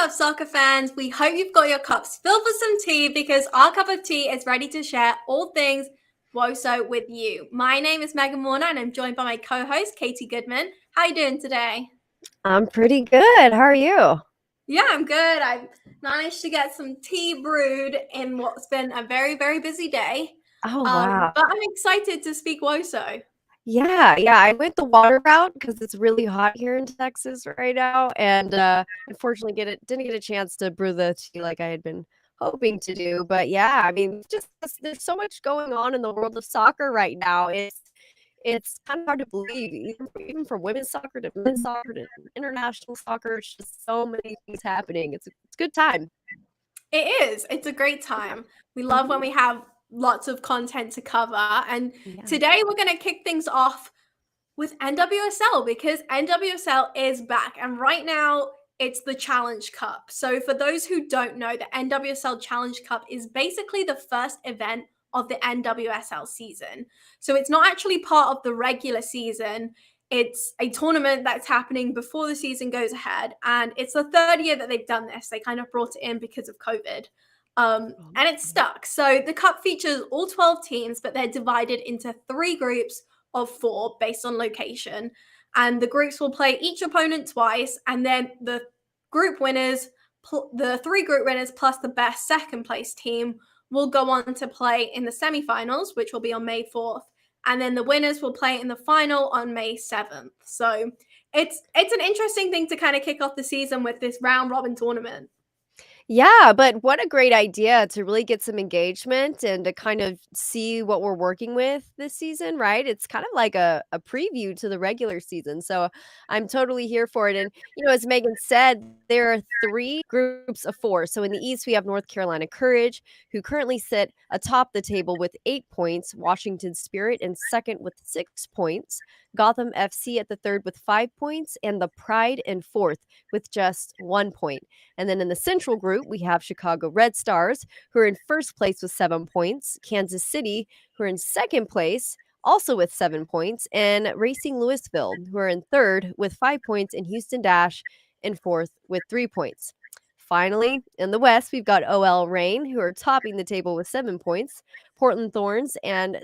up, soccer fans? We hope you've got your cups filled with some tea because our cup of tea is ready to share all things WOSO with you. My name is Megan Warner and I'm joined by my co-host, Katie Goodman. How are you doing today? I'm pretty good. How are you? Yeah, I'm good. I've managed to get some tea brewed in what's been a very, very busy day. Oh, wow. But I'm excited to speak WOSO. Yeah. I went the water route because it's really hot here in Texas right now, and unfortunately didn't get a chance to brew the tea like I had been hoping to do. But yeah, I mean, just there's so much going on in the world of soccer right now. It's kind of hard to believe, even from women's soccer to men's soccer to international soccer. It's just so many things happening. It's a good time. It is. It's a great time. We love when Mhm. we have lots of content to cover. And Yeah. today we're going to kick things off with NWSL because NWSL is back. And right now it's the Challenge Cup. So for those who don't know, the NWSL Challenge Cup is basically the first event of the NWSL season. So it's not actually part of the regular season. It's a tournament that's happening before the season goes ahead. And it's the third year that they've done this. They kind of brought it in because of COVID. And it's stuck. So the cup features all 12 teams, but they're divided into three groups of four based on location. And the groups will play each opponent twice. And then the group winners, the three group winners plus the best second place team will go on to play in the semifinals, which will be on May 4th. And then the winners will play in the final on May 7th. So it's an interesting thing to kind of kick off the season with this round robin tournament. Yeah, but what a great idea to really get some engagement and to kind of see what we're working with this season, right? It's kind of like a preview to the regular season. So I'm totally here for it. And, as Megan said, there are three groups of four. So in the East, we have North Carolina Courage, who currently sit atop the table with 8 points, Washington Spirit in second with 6 points, Gotham FC at the third with 5 points, and the Pride in fourth with just 1 point. And then in the Central Group, we have Chicago Red Stars, who are in first place with 7 points, Kansas City, who are in second place, also with 7 points, and Racing Louisville, who are in third with 5 points, and Houston Dash in fourth with 3 points. Finally, in the West, we've got OL Reign, who are topping the table with 7 points, Portland Thorns, and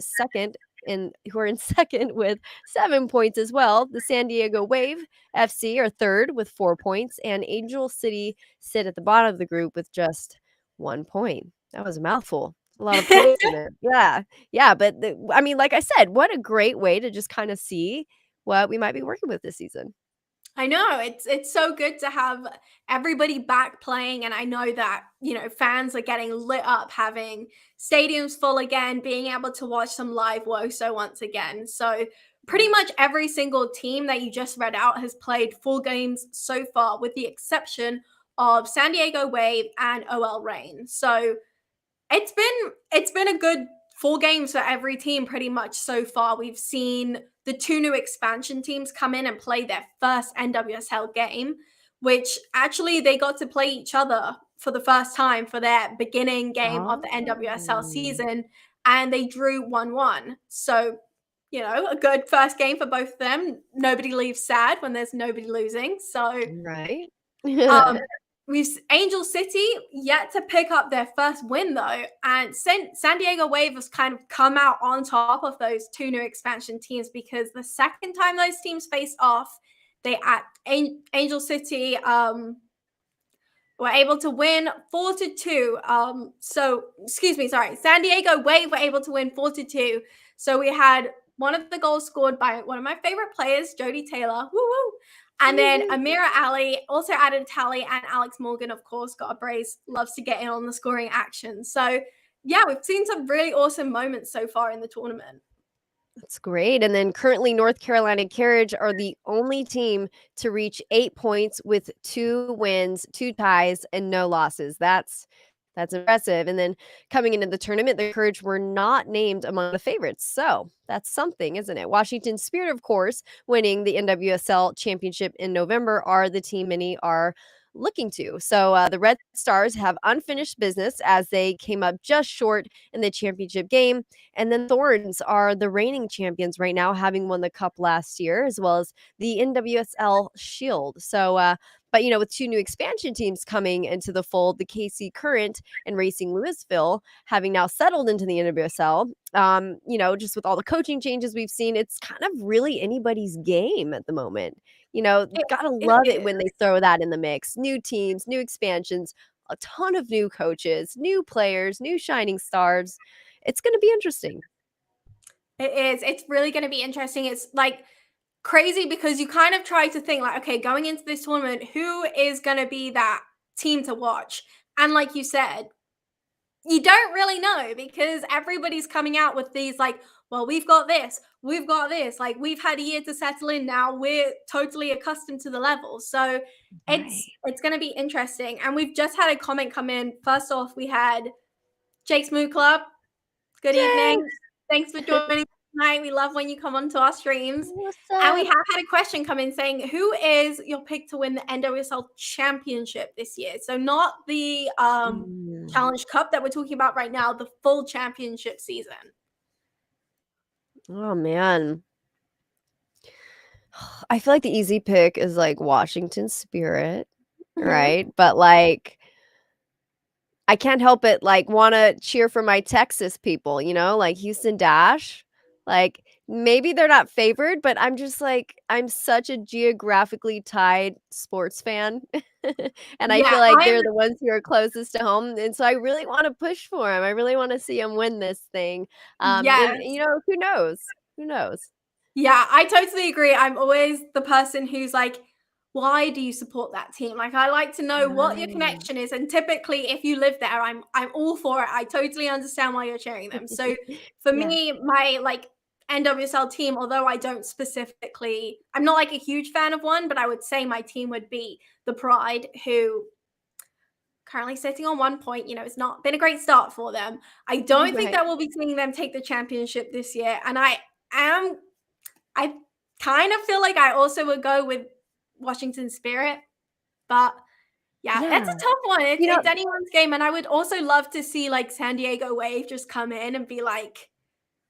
who are in second with 7 points as well. The San Diego Wave FC are third with 4 points, and Angel City sit at the bottom of the group with just 1 point. That was a mouthful. A lot of points in it. Yeah. But I mean, like I said, what a great way to just kind of see what we might be working with this season. I know it's so good to have everybody back playing, and I know that fans are getting lit up, having stadiums full again, being able to watch some live WOSO once again. So pretty much every single team that you just read out has played full games so far, with the exception of San Diego Wave and OL Reign. So it's been a good 4 games for every team pretty much so far. We've seen the 2 new expansion teams come in and play their first NWSL game, which actually they got to play each other for the first time for their beginning game of the NWSL Oh. season, and they drew 1-1. So, a good first game for both of them. Nobody leaves sad when there's nobody losing. So, Right? um, Angel City yet to pick up their first win though, and San Diego Wave has kind of come out on top of those 2 new expansion teams because the second time those teams faced off, Angel City were able to win 4-2. San Diego Wave were able to win 4-2. So we had one of the goals scored by one of my favorite players, Jodie Taylor. Woo woo. And then Amira Ali also added a tally, and Alex Morgan, of course, got a brace, loves to get in on the scoring action. So, yeah, we've seen some really awesome moments so far in the tournament. That's great. And then currently, North Carolina Carriage are the only team to reach 8 points with 2 wins, 2 ties, and no losses. That's impressive. And then coming into the tournament, the Courage were not named among the favorites. So that's something, isn't it? Washington Spirit, of course, winning the NWSL championship in November, are the team many are looking to. So the Red Stars have unfinished business as they came up just short in the championship game. And then Thorns are the reigning champions right now, having won the cup last year, as well as the NWSL Shield. So But, with 2 new expansion teams coming into the fold, the KC Current and Racing Louisville having now settled into the NWSL, just with all the coaching changes we've seen, it's kind of really anybody's game at the moment. It, Gotta it love it is. when they throw that in the mix. New teams, new expansions, a ton of new coaches, new players, new shining stars. It's gonna be interesting. It is. It's really going to be interesting. It's like crazy because you kind of try to think like, okay, going into this tournament, who is going to be that team to watch? And like you said, you don't really know because everybody's coming out with these like, well, we've got this, we've got this. Like we've had a year to settle in now. We're totally accustomed to the level. So Right. it's going to be interesting. And we've just had a comment come in. First off, we had Jake's Mood Club. Good Jay, evening. Thanks for joining tonight. We love when you come onto our streams. what's And we up? have had a question come in saying, who is your pick to win the NWSL Championship this year? So not the Mm. Challenge Cup that we're talking about right now, the full championship season. Oh, man. I feel like the easy pick is, like, Washington Spirit, Mhm. right? But, like, I can't help it, like, wanna cheer for my Texas people, like Houston Dash. Like, maybe they're not favored, but I'm just like, I'm such a geographically tied sports fan, and I Yeah, feel like I'm they're the ones who are closest to home, and so I really wanna push for them. I really wanna see them win this thing, and, yes. who knows? Who knows? Yeah, I totally agree. I'm always the person who's like, why do you support that team? Like I like to know what your Right. connection is. And typically if you live there, I'm all for it. I totally understand why you're cheering them. So for Yeah. me, my like NWSL team, although I don't specifically I'm not like a huge fan of one, but I would say my team would be the Pride, who currently sitting on 1 point. It's not been a great start for them. I don't think Right. that we'll be seeing them take the championship this year. And am I kind of feel like I also would go with Washington Spirit, but yeah, it's Yeah. a tough one. It's You know it's anyone's game, and I would also love to see like San Diego Wave just come in and be like,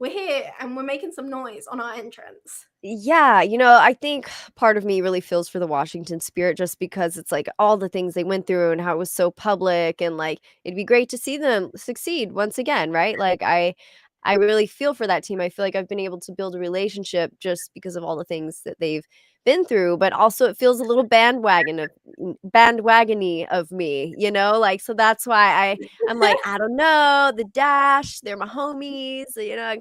"We're here and we're making some noise on our entrance." Yeah, I think part of me really feels for the Washington Spirit just because it's like all the things they went through and how it was so public and like it'd be great to see them succeed once again, right? Like I really feel for that team. I feel like I've been able to build a relationship just because of all the things that they've been through, but also it feels a little bandwagony of me, Like so that's why I'm like, I don't know, the Dash, they're my homies, I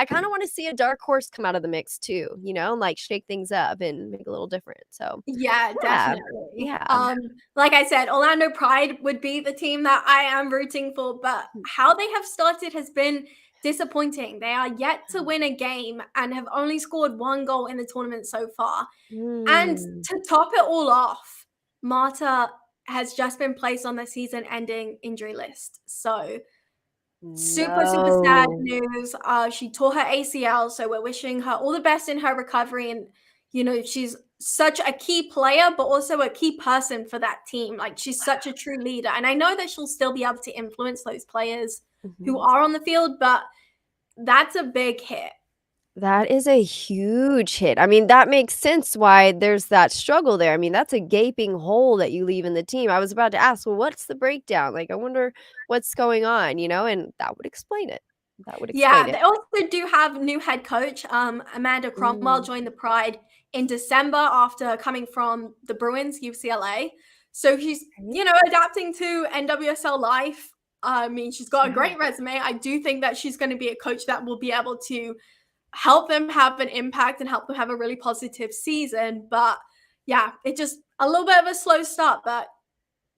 kind of want to see a dark horse come out of the mix too, and like shake things up and make it a little different. So, Yeah, yeah. definitely. Yeah. Like I said, Orlando Pride would be the team that I am rooting for, but how they have started has been disappointing. They are yet to win a game and have only scored 1 goal in the tournament so far. And Mm. to top it all off, Marta has just been placed on the season-ending injury list. So super, super sad No. news. She tore her ACL, so we're wishing her all the best in her recovery. And she's such a key player, but also a key person for that team. Like she's such a true leader, and I know that she'll still be able to influence those players who Mhm. are on the field, but that's a big hit. That is a huge hit. I mean, that makes sense why there's that struggle there. I mean, that's a gaping hole that you leave in the team. I was about to ask, well, what's the breakdown? Like, I wonder what's going on, and that would explain it. That would explain Yeah, it. they also do have new head coach. Amanda Cromwell Mm. joined the Pride in December after coming from the Bruins, UCLA. So she's, Right? adapting to NWSL life. I mean, she's got a Yeah. great resume. I do think that she's going to be a coach that will be able to help them have an impact and help them have a really positive season. But yeah, it just a little bit of a slow start. But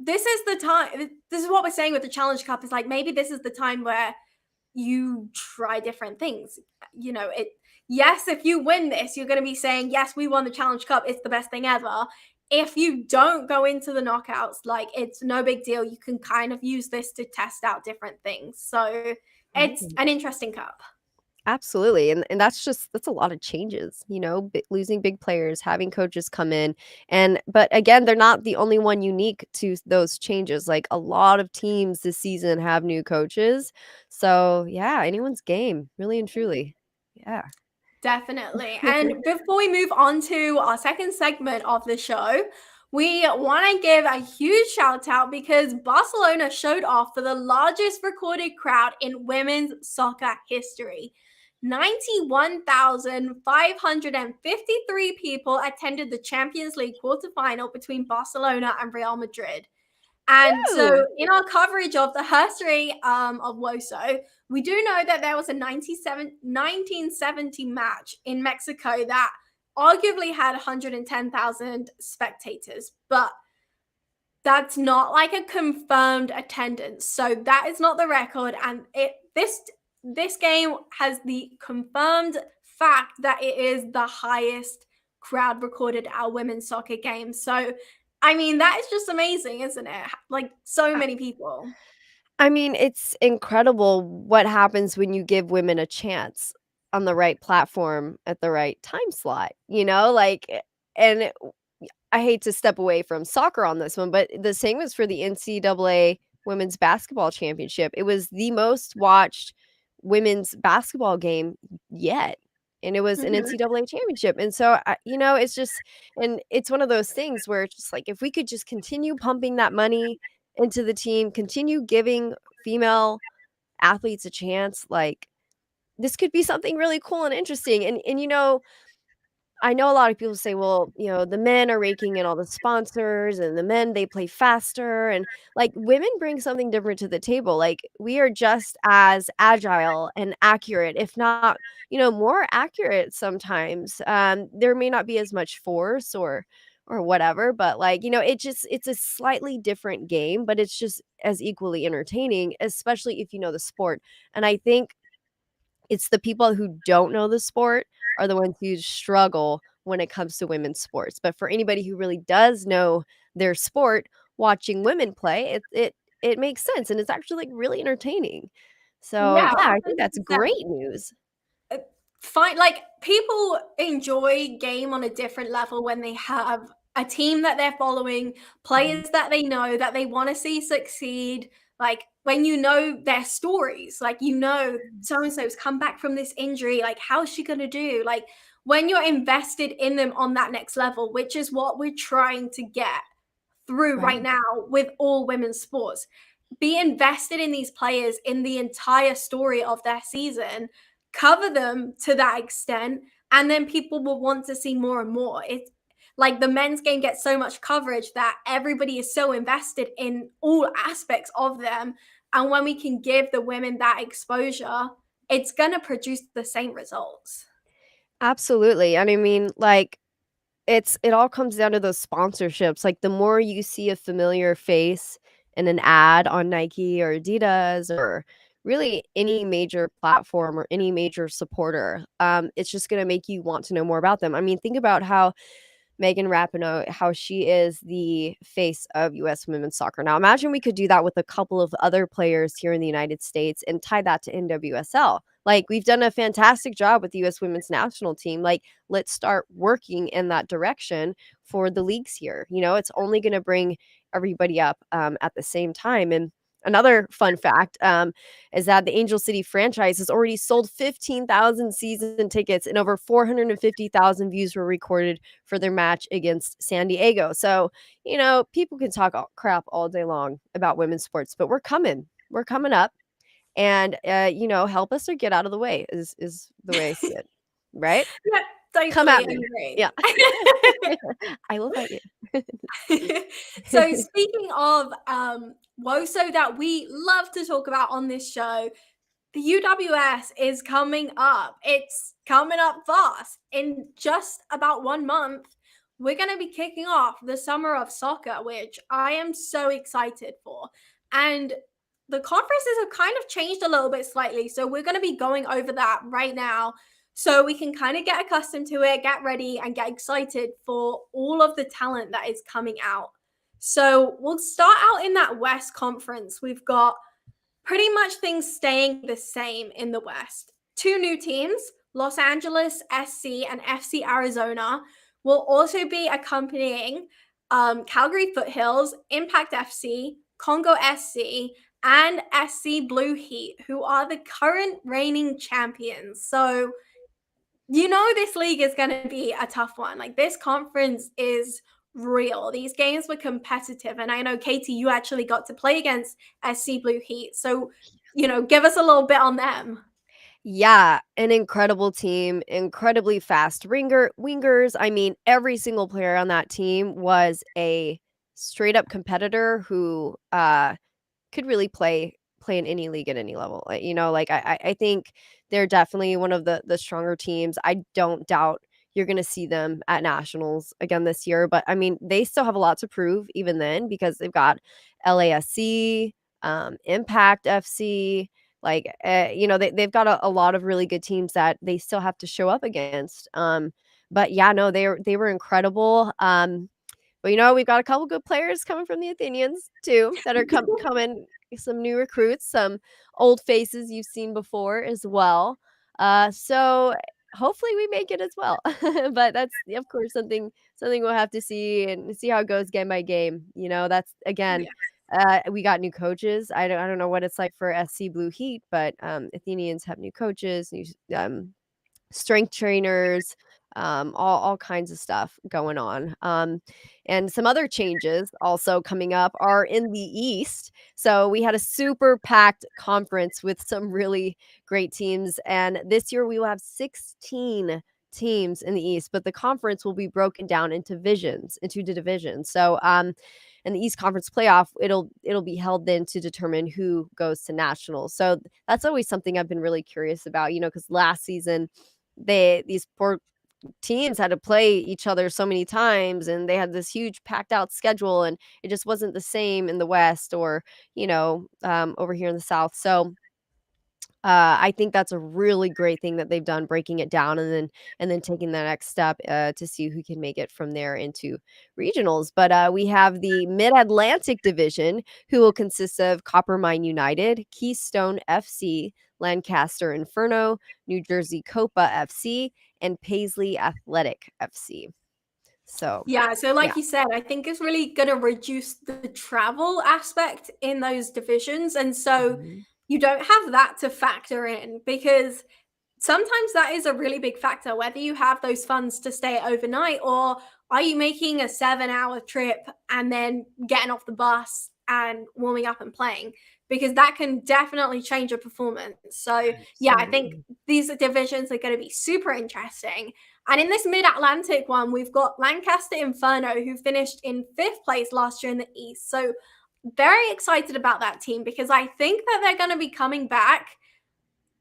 this is the time. This is what we're saying with the Challenge Cup. Is like maybe this is the time where you try different things. Yes, if you win this, you're going to be saying, yes, we won the Challenge Cup. It's the best thing ever. If you don't go into the knockouts, like it's no big deal. You can kind of use this to test out different things. So it's Right. an interesting cup. Absolutely, and that's a lot of changes, losing big players, having coaches come in, but again, they're not the only one unique to those changes. Like a lot of teams this season have new coaches, so yeah, anyone's game, really and truly. Yeah. Definitely. And before we move on to our second segment of the show, We want to give a huge shout out because Barcelona showed off for the largest recorded crowd in women's soccer history. 91,553 people attended the Champions League quarterfinal between Barcelona and Real Madrid. And so, Ooh. in our coverage of the history of WOSO, we do know that there was a 1970 match in Mexico that arguably had 110,000 spectators, but that's not like a confirmed attendance. So that is not the record, and this game has the confirmed fact that it is the highest crowd recorded at a women's soccer game. So I mean, that is just amazing, isn't it? Like so many people. I mean, it's incredible what happens when you give women a chance on the right platform at the right time slot, like, and I hate to step away from soccer on this one, but the same was for the NCAA Women's Basketball Championship. It was the most watched women's basketball game yet, and it was an Mhm. NCAA championship. And so, it's just, and it's one of those things where it's just like, if we could just continue pumping that money into the team, continue giving female athletes a chance, like, this could be something really cool and interesting. And I know a lot of people say, well, the men are raking in all the sponsors and the men, they play faster. And like, women bring something different to the table. Like, we are just as agile and accurate, if not, more accurate sometimes. There may not be as much force or whatever, but like, it's a slightly different game, but it's just as equally entertaining, especially if you know the sport. And I think it's the people who don't know the sport are the ones who struggle when it comes to women's sports. But for anybody who really does know their sport, watching women play, it makes sense, and it's actually, like, really entertaining. So, Yeah, yeah, I think that's 100%. great news. Fine, like people enjoy game on a different level when they have a team that they're following, Mhm. players that they know that they want to see succeed. Like when you know their stories, like so and so's come back from this injury, like how's she gonna do? Like when you're invested in them on that next level, which is what we're trying to get through right Right. now with all women's sports. Be invested in these players in the entire story of their season, cover them to that extent, and then people will want to see more and more. It's like the men's game gets so much coverage that everybody is so invested in all aspects of them. And when we can give the women that exposure, it's going to produce the same results. Absolutely, and I mean, like, it all comes down to those sponsorships. Like, the more you see a familiar face in an ad on Nike or Adidas or really any major platform or any major supporter, it's just gonna make you want to know more about them. I mean, think about how Megan Rapinoe, how she is the face of US women's soccer. Now, imagine we could do that with a couple of other players here in the United States and tie that to NWSL. Like, we've done a fantastic job with the US women's national team. Like, let's start working in that direction for the leagues here. It's only going to bring everybody up at the same time. And another fun fact is that the Angel City franchise has already sold 15,000 season tickets and over 450,000 views were recorded for their match against San Diego. So, people can talk crap all day long about women's sports, but we're coming. We're coming up. And, help us or get out of the way is the way I see it. Right? Yeah, Come totally at me. agree. Yeah. I will fight you. So speaking of WOSO that we love to talk about on this show, the UWS is coming up. It's coming up fast. In just about 1 month, we're going to be kicking off the summer of soccer, which I am so excited for. And the conferences have kind of changed a little bit slightly. So we're going to be going over that right now so we can kind of get accustomed to it, get ready, and get excited for all of the talent that is coming out. So we'll start out in that West Conference. We've got pretty much things staying the same in the West. Two new teams, Los Angeles SC and FC Arizona, will also be accompanying Calgary Foothills, Impact FC, Congo SC, and SC Blue Heat, who are the current reigning champions. So, this league is going to be a tough one. Like, this conference is real. These games were competitive. And I know, Katie, you actually got to play against SC Blue Heat. So, give us a little bit on them. Yeah, an incredible team, incredibly fast wingers. I mean, every single player on that team was a straight up competitor who could really play in any league at any level. Like I think they're definitely one of the stronger teams. I don't doubt you're going to see them at nationals again this year, but I mean, they still have a lot to prove even then because they've got LASC, Impact FC, like they've got a lot of really good teams that they still have to show up against. But yeah, no, they were incredible. But we've got a couple good players coming from the Athenians too that are coming, some new recruits, some old faces you've seen before as well. So hopefully we make it as well. But that's of course something we'll have to see and see how it goes game by game. That's again, Yeah. we got new coaches. I don't know what it's like for SC Blue Heat, but Athenians have new coaches, new strength trainers, all kinds of stuff going on. And some other changes also coming up are in the East. So we had a super packed conference with some really great teams. And this year we will have 16 teams in the East, but the conference will be broken down into divisions. So in the East Conference playoff, it'll be held then to determine who goes to nationals. So that's always something I've been really curious about, because last season these poor teams had to play each other so many times and they had this huge packed out schedule and it just wasn't the same in the West or over here in the South. So I think that's a really great thing that they've done, breaking it down and then taking the next step to see who can make it from there into regionals. But we have the Mid Atlantic Division, who will consist of Coppermine United, Keystone FC, Lancaster Inferno, New Jersey Copa FC, and Paisley Athletic FC. So Yeah, so yeah. like you said, I think it's really going to reduce the travel aspect in those divisions. And so Mhm. you don't have that to factor in because sometimes that is a really big factor, whether you have those funds to stay overnight or are you making a 7-hour trip and then getting off the bus and warming up and playing, because that can definitely change your performance. So yeah, I think Absolutely. these divisions are going to be super interesting. And in this mid-Atlantic one, we've got Lancaster Inferno, who finished in 5th place last year in the East. So very excited about that team because I think that they're going to be coming back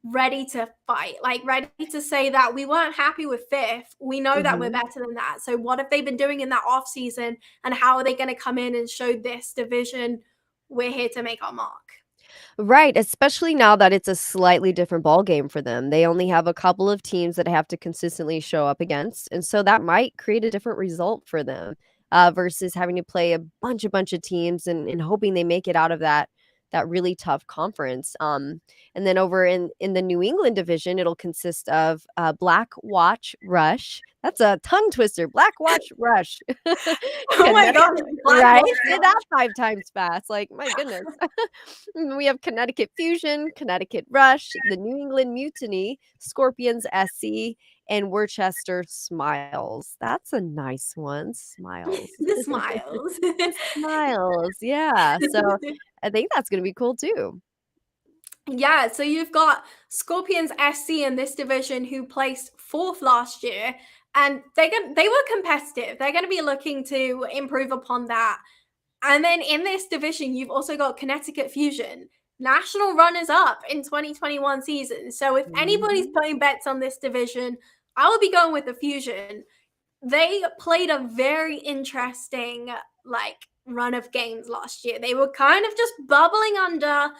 ready to fight, like ready to say that we weren't happy with 5th. We know that we're Mhm. better than that. So what have they been doing in that off season and how are they going to come in and show this division we're here to make our mark? Right, especially now that it's a slightly different ball game for them. They only have a couple of teams that have to consistently show up against, and so that might create a different result for them, versus having to play a bunch of teams and hoping they make it out of that really tough conference. And then over in the New England division, it'll consist of Black Watch Rush. That's a tongue twister. Black Watch Rush. Oh my Connecticut, gosh, Black right? Watch. Did that 5 times fast. Like, my goodness. We have Connecticut Fusion, Connecticut Rush, the New England Mutiny, Scorpions SC, and Worcester Smiles. That's a nice one. Smiles. The smiles. Smiles. Yeah. So I think that's gonna be cool too. Yeah, so you've got Scorpions SC in this division who placed 4th last year, and they were competitive. They're going to be looking to improve upon that. And then in this division, you've also got Connecticut Fusion, national runners up in 2021 season. So if anybody's Mhm. putting bets on this division, I will be going with the Fusion. They played a very interesting like run of games last year. They were kind of just bubbling under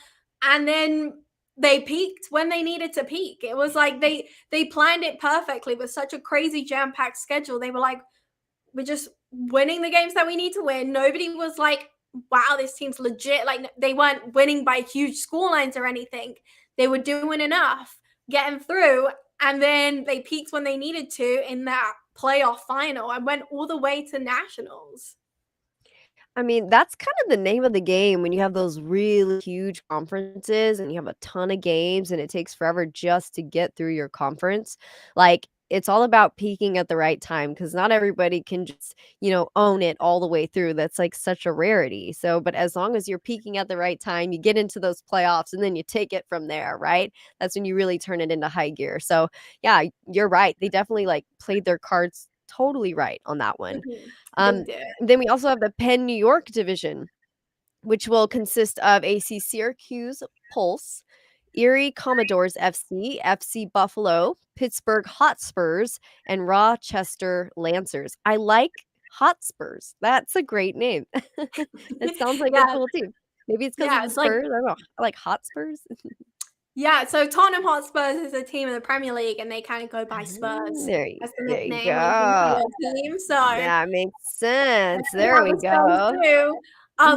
and then they peaked when they needed to peak. It was like they planned it perfectly with such a crazy jam-packed schedule. They were like, we're just winning the games that we need to win. Nobody was like, wow, this team's legit. Like they weren't winning by huge score lines or anything. They were doing enough, getting through, and then they peaked when they needed to in that playoff final and went all the way to nationals. I mean, that's kind of the name of the game when you have those really huge conferences and you have a ton of games and it takes forever just to get through your conference. Like, it's all about peaking at the right time, because not everybody can just, own it all the way through. That's like such a rarity. So, but as long as you're peaking at the right time, you get into those playoffs and then you take it from there, right? That's when you really turn it into high gear. So, yeah, you're right. They definitely like played their cards totally right on that one. Mhm. They Um, did. then we also have the Penn New York division, which will consist of AC Syracuse Pulse, Erie Commodores FC, FC Buffalo, Pittsburgh Hotspurs, and Rochester Lancers. I like Hotspurs. That's a great name. It sounds like a Yeah, cool team. Maybe it's because yeah, of the it's like Spurs. I don't know. I like Hotspurs. yeah, so Tottenham Hotspurs is a team in the Premier League, and they kinda go by Spurs as the There you nickname of go. their team, so That makes sense. we There have we the Spurs go. too.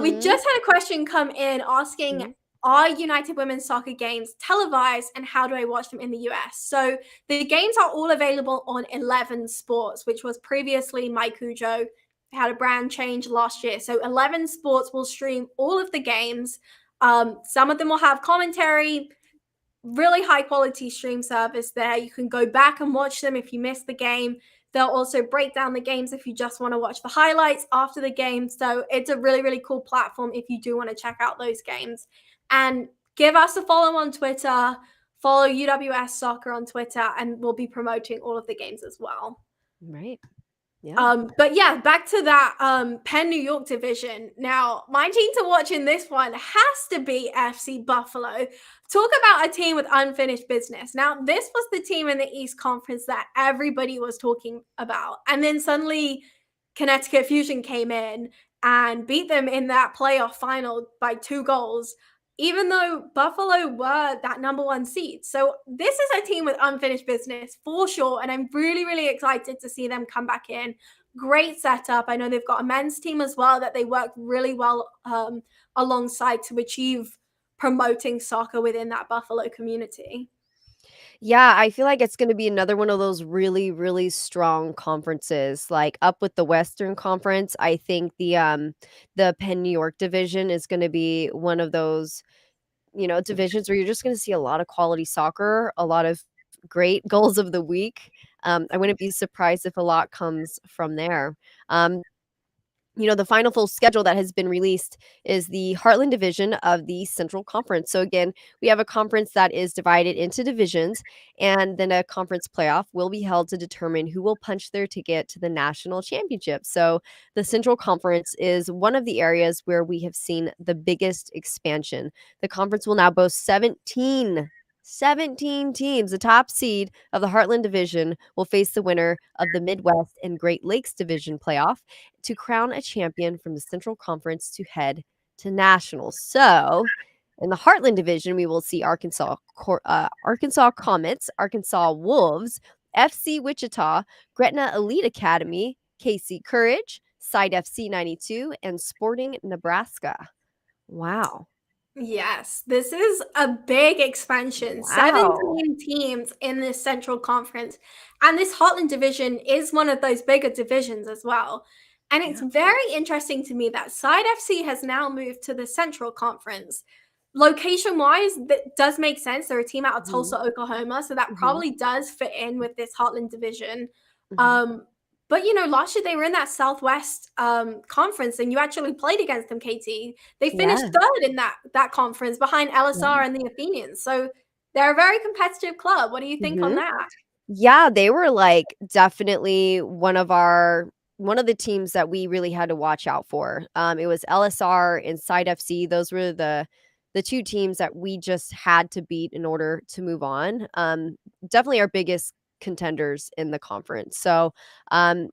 We Mhm, just had a question come in asking, mhm. are United Women's Soccer games televised and how do I watch them in the US? So the games are all available on 11 Sports, which was previously MyCujo. They had a brand change last year. So 11 Sports will stream all of the games. Some of them will have commentary, really high quality stream service there. You can go back and watch them if you missed the game. They'll also break down the games if you just want to watch the highlights after the game. So it's a really, really cool platform if you do want to check out those games. And give us a follow on Twitter, follow UWS Soccer on Twitter, and we'll be promoting all of the games as well. Right. Yeah. But yeah, back to that Penn New York division. Now, my team to watch in this one has to be FC Buffalo. Talk about a team with unfinished business. Now, this was the team in the East Conference that everybody was talking about. And then suddenly Connecticut Fusion came in and beat them in that playoff final by 2 goals, even though Buffalo were that number one seed. So this is a team with unfinished business for sure. And I'm really, really excited to see them come back in. Great setup. I know they've got a men's team as well that they work really well alongside to achieve promoting soccer within that Buffalo community. Yeah, I feel like it's gonna be another one of those really, really strong conferences, like, up with the Western Conference. I think the Penn New York division is gonna be one of those, divisions where you're just gonna see a lot of quality soccer, a lot of great goals of the week. I wouldn't be surprised if a lot comes from there. Um, the final full schedule that has been released is the Heartland division of the Central Conference. So again, we have a conference that is divided into divisions, and then a conference playoff will be held to determine who will punch their ticket to the national championship. So the Central Conference is one of the areas where we have seen the biggest expansion. The conference will now boast 17 teams. The top seed of the Heartland division will face the winner of the Midwest and Great Lakes division playoff to crown a champion from the Central Conference to head to nationals. So, in the Heartland division, we will see Arkansas Comets, Arkansas Wolves, FC Wichita, Gretna Elite Academy, KC Courage, Side FC 92, and Sporting Nebraska. Wow. Yes, this is a big expansion. Wow. 17 teams in this Central Conference. And this Heartland division is one of those bigger divisions as well. And it's Yeah. very interesting to me that Side FC has now moved to the Central Conference. Location wise, that does make sense. They're a team out of Mhm. Tulsa, Oklahoma. So that Mhm. probably does fit in with this Heartland division. Mhm. Um, but last year they were in that Southwest conference and you actually played against them, KT. They finished Yeah. third in that conference behind LSR and the Athenians. So they're a very competitive club. What do you think on Mhm. that? Yeah, they were, like, definitely one of the teams that we really had to watch out for. It was LSR and Side FC. Those were the 2 teams that we just had to beat in order to move on. Definitely our biggest contenders in the conference. So,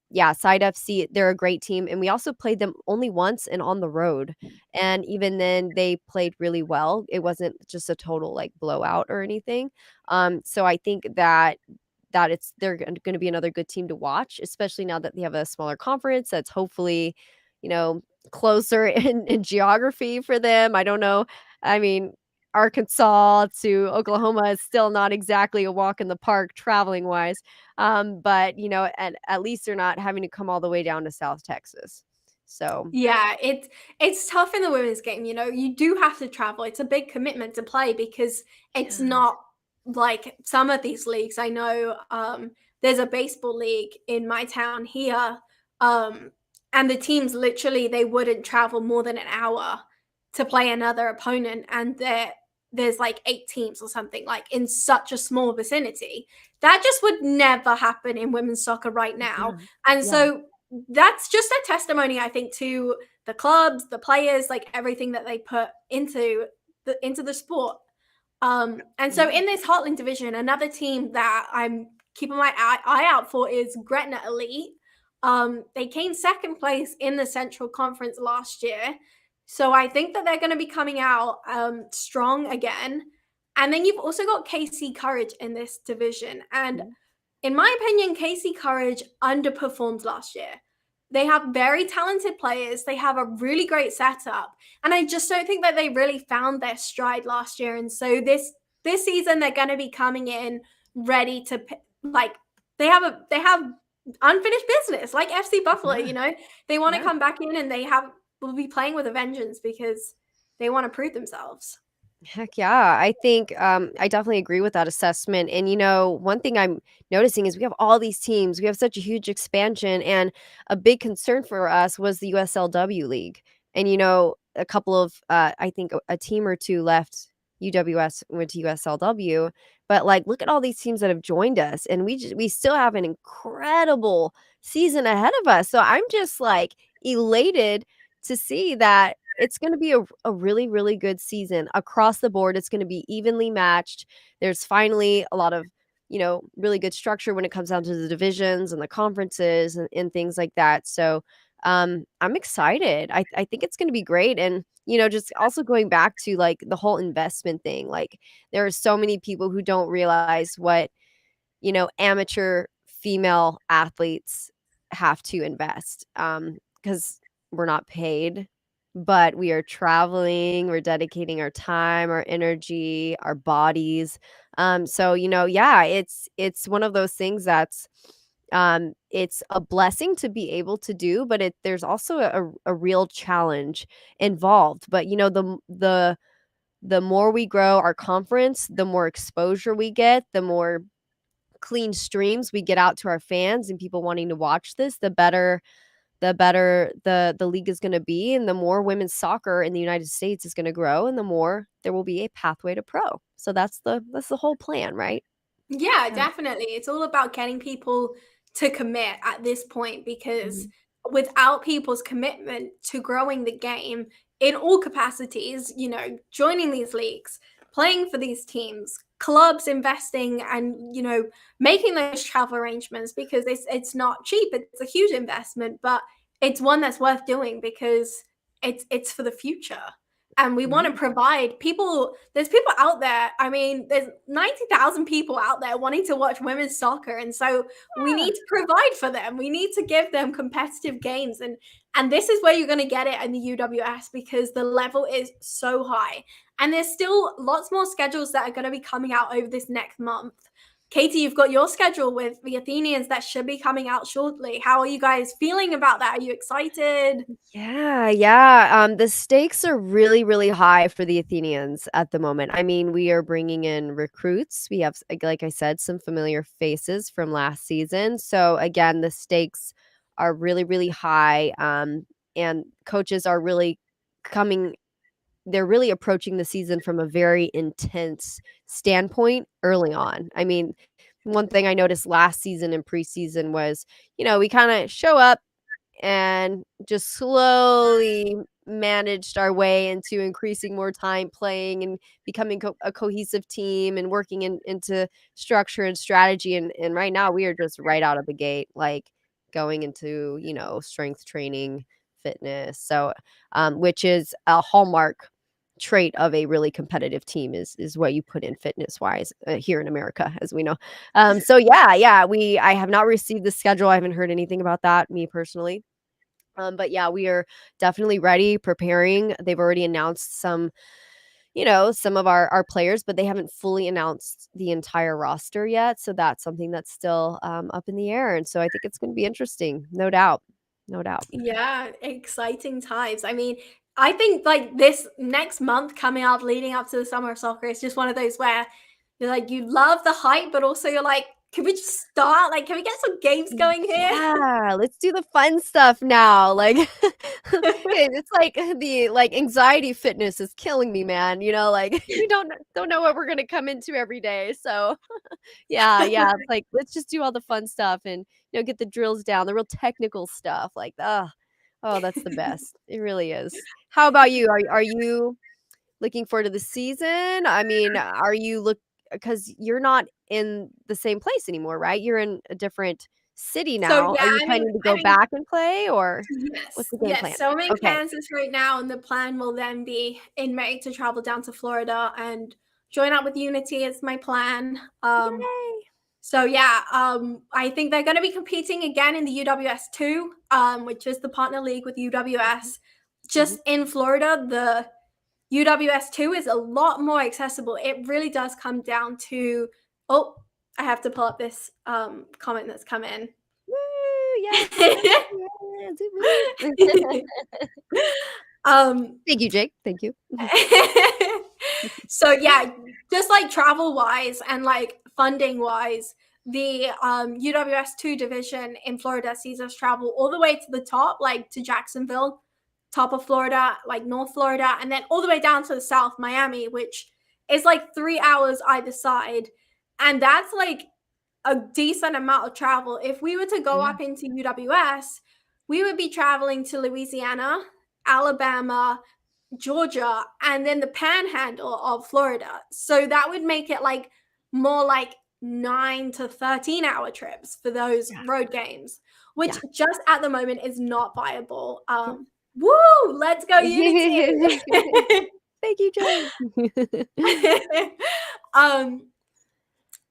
yeah, Side FC, they're a great team, and we also played them only once and on the road, and even then, they played really well. It wasn't just a total, like, blowout or anything. So I think that they're gonna be another good team to watch, especially now that they have a smaller conference that's hopefully, you know, closer in geography for them. I don't know. I mean, Arkansas to Oklahoma is still not exactly a walk in the park traveling wise. But at least they're not having to come all the way down to South Texas. So Yeah, it's tough in the women's game. You do have to travel. It's a big commitment to play because it's yeah. not like some of these leagues. I know there's a baseball league in my town here, and the teams literally they wouldn't travel more than an hour to play another opponent, and there's like 8 teams or something, like in such a small vicinity. That just would never happen in women's soccer right now. Yeah. And Yeah. so that's just a testimony, I think, to the clubs, the players, like everything that they put into the sport. And so Yeah. in this Heartland division, another team that I'm keeping my eye out for is Gretna Elite. They came second place in the Central Conference last year. So I think that they're going to be coming out strong again. And then you've also got KC Courage in this division. And Mhm. in my opinion, KC Courage underperformed last year. They have very talented players. They have a really great setup, and I just don't think that they really found their stride last year. And so this season, they're going to be coming in ready to like they have unfinished business, like FC Buffalo. Yeah. They want to Yeah. come back in, and will be playing with a vengeance because they want to prove themselves. Heck yeah. I think I definitely agree with that assessment. And, one thing I'm noticing is we have all these teams. We have such a huge expansion. And a big concern for us was the USLW League. And, a couple of, I think a team or two left UWS, went to USLW. But, like, look at all these teams that have joined us. And we still have an incredible season ahead of us. So I'm just like elated to see that it's going to be a really, really good season across the board. It's going to be evenly matched. There's finally a lot of, really good structure when it comes down to the divisions and the conferences and things like that. So I'm excited. I think it's going to be great. And, just also going back to like the whole investment thing, like there are so many people who don't realize what, amateur female athletes have to invest because we're not paid, but we are traveling, we're dedicating our time, our energy, our bodies. So, yeah, it's one of those things that's it's a blessing to be able to do, but there's also a real challenge involved. But the more we grow our conference, the more exposure we get, the more clean streams we get out to our fans and people wanting to watch this, the better the league is going to be, and the more women's soccer in the United States is going to grow, and the more there will be a pathway to pro. So that's the whole plan, right? Yeah, Yeah. definitely. It's all about getting people to commit at this point because Mhm. without people's commitment to growing the game in all capacities, joining these leagues, playing for these teams, clubs investing and, making those travel arrangements because it's not cheap. It's a huge investment, but it's one that's worth doing because it's for the future. And we want to Yeah. provide people. There's people out there. I mean, there's 90,000 people out there wanting to watch women's soccer, and so we need to provide for them. We need to give them competitive games, and this is where you're going to get it in the UWS because the level is so high, and there's still lots more schedules that are going to be coming out over this next month. Katie, you've got your schedule with the Athenians that should be coming out shortly. How are you guys feeling about that? Are you excited? Yeah, yeah. The stakes are really, really high for the Athenians at the moment. I mean, we are bringing in recruits. We have, like I said, some familiar faces from last season. So again, the stakes are really, really high. And coaches are really coming. They're really approaching the season from a very intense standpoint early on. I mean, one thing I noticed last season and preseason was, we kind of show up and just slowly managed our way into increasing more time playing and becoming a cohesive team and working into structure and strategy. And right now we are just right out of the gate, like going into, strength training, fitness. So, which is a hallmark trait of a really competitive team is what you put in fitness wise here in America, as we know. So yeah, I have not received the schedule. I haven't heard anything about that, me personally. But yeah, we are definitely ready, preparing. They've already announced some of our players, but they haven't fully announced the entire roster yet. So that's something that's still up in the air. And so I think it's going to be interesting, no doubt, no doubt. Yeah, exciting times. I mean, I think like this next month coming up, leading up to the summer of soccer, is just one of those where you're like, you love the hype, but also you're like, can we just start? Like, can we get some games going here? Yeah, let's do the fun stuff now. Like, it's like the anxiety fitness is killing me, man. Like we don't know what we're gonna come into every day. So yeah, it's like let's just do all the fun stuff and get the drills down, the real technical stuff. Like, oh, that's the best. It really is. How about you? Are you looking forward to the season? I mean, are you because you're not in the same place anymore, right? You're in a different city So now. Are yeah, you planning to go back and play, or what's yes, the game yes. plan? So I'm in Okay. Kansas right now, and the plan will then be in May to travel down to Florida and join up with Unity. Is my plan. Yay. So yeah, I think they're going to be competing again in the UWS two, which is the partner league with UWS. Mhm. Just in Florida, the UWS two is a lot more accessible. It really does come down to. Oh, I have to pull up this comment that's come in. Woo, yes, yes, woo, woo. um, Thank you, Jake. Thank you. so yeah, just like travel wise and like funding wise, the UWS two division in Florida sees us travel all the way to the top, like to Jacksonville, top of Florida, like North Florida, and then all the way down to the south, Miami, which is like 3 hours either side, and that's like a decent amount of travel. If we were to go Yeah. up into UWS, we would be traveling to Louisiana, Alabama, Georgia, and then the panhandle of Florida. So that would make it like more like 9 to 13-hour trips for those Yeah. road games, which Yeah. just at the moment is not viable. Yeah. Woo, let's go Unity. Thank you, Jake. um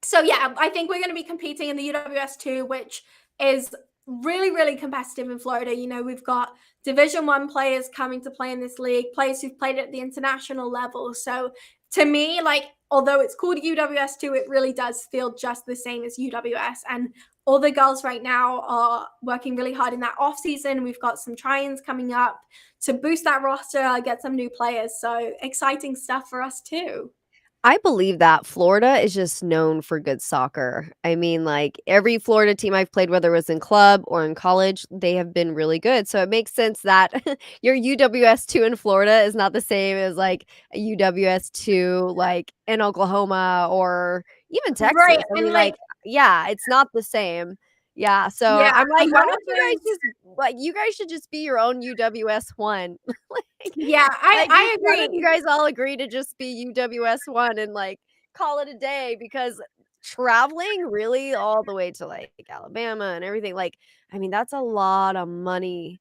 so yeah, I think we're going to be competing in the UWS two, which is really, really competitive in Florida. We've got Division One players coming to play in this league, players who've played at the international level. So to me, like, although it's called UWS two, it really does feel just the same as UWS. And all the girls right now are working really hard in that off season. We've got some try-ins coming up to boost that roster, get some new players. So exciting stuff for us too. I believe that Florida is just known for good soccer. I mean, like every Florida team I've played, whether it was in club or in college, they have been really good. So it makes sense that your UWS2 in Florida is not the same as like a UWS2 like in Oklahoma or even Right. Texas. I And mean, like, like, yeah, it's not the same. Yeah. So yeah, I'm a like, why lot of don't you guys those. just you guys should just be your own UWS1. like, Yeah, I why don't you agree. guys all agree to just be UWS1 and, like, call it a day? Because traveling really all the way to, like, Alabama and everything, like, I mean, that's a lot of money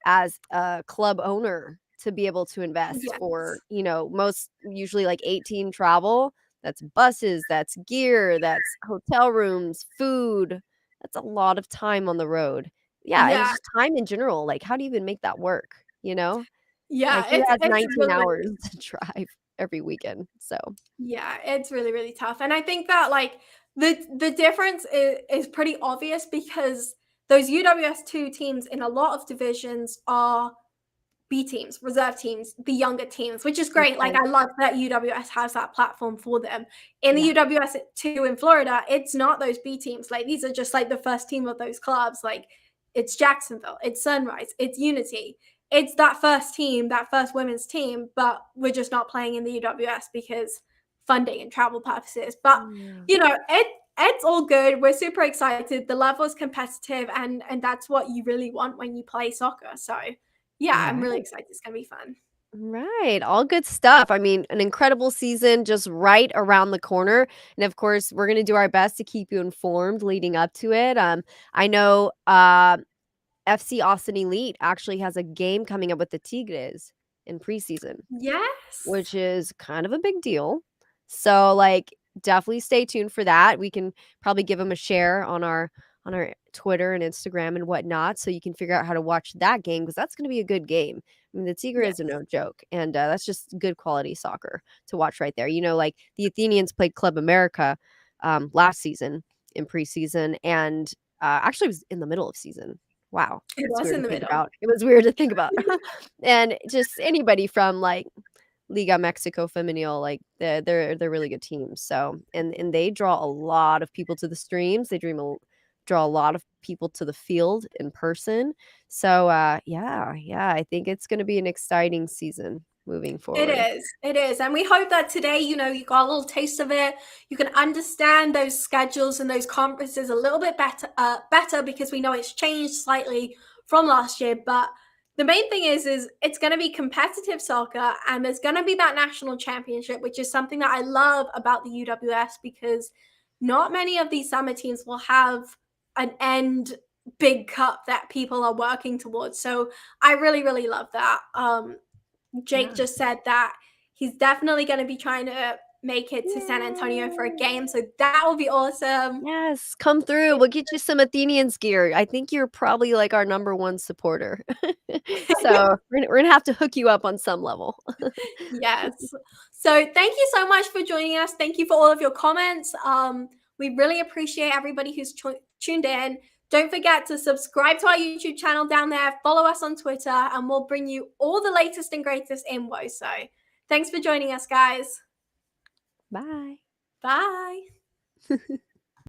as a club owner to be able to invest for, Yes. most usually, like, 18 travel. That's buses, that's gear, that's hotel rooms, food. That's a lot of time on the road. Yeah, and Yeah. just time in general, like, how do you even make that work, you know? Yeah, Like, who it's has it's 19 really, really, hours to drive every weekend? So yeah, it's really, really tough. And I think that like the difference is pretty obvious because those UWS two teams in a lot of divisions are B teams, reserve teams, the younger teams, which is great. Like okay. I love that UWS has that platform for them. In the Yeah. UWS two in Florida, it's not those B teams. Like these are just like the first team of those clubs. Like it's Jacksonville, it's Sunrise, it's Unity. It's that first team, that first women's team, but we're just not playing in the UWS because funding and travel purposes. But Yeah. it's all good. We're super excited. The level is competitive, and that's what you really want when you play soccer. So yeah, I'm really Right. excited. It's gonna be fun. Right. All good stuff. I mean, an incredible season just right around the corner. And of course, we're going to do our best to keep you informed leading up to it. I know FC Austin Elite actually has a game coming up with the Tigres in preseason, Yes. which is kind of a big deal. So, like, definitely stay tuned for that. We can probably give them a share on our Twitter and Instagram and whatnot, so you can figure out how to watch that game because that's going to be a good game. I mean, the Tigres are Yes. no joke, and that's just good quality soccer to watch right there. Like the Athenians played Club America last season in preseason, and actually it was in the middle of season. Wow, It that's was weird in to the think middle. about. It was weird to think about, and just anybody from like Liga Mexico Femenil, like they're really good teams. So and they draw a lot of people to the streams. They draw a lot of people to the field in person. So yeah, I think it's going to be an exciting season moving forward. It is. And we hope that today, you got a little taste of it. You can understand those schedules and those conferences a little bit better because we know it's changed slightly from last year. But the main thing is it's going to be competitive soccer, and there's going to be that national championship, which is something that I love about the UWS, because not many of these summer teams will have an end big cup that people are working towards. So I really, really love that. Jake just said that he's definitely going to be trying to make it to San Antonio for a game. So that will be awesome. Yes, come through. We'll get you some Athenians gear. I think you're probably like our number one supporter. So we're gonna have to hook you up on some level. Yes. So thank you so much for joining us. Thank you for all of your comments. We really appreciate everybody who's tuned in. Don't forget to subscribe to our YouTube channel down there. Follow us on Twitter, and we'll bring you all the latest and greatest in WOSO. Thanks for joining us, guys. Bye. Bye.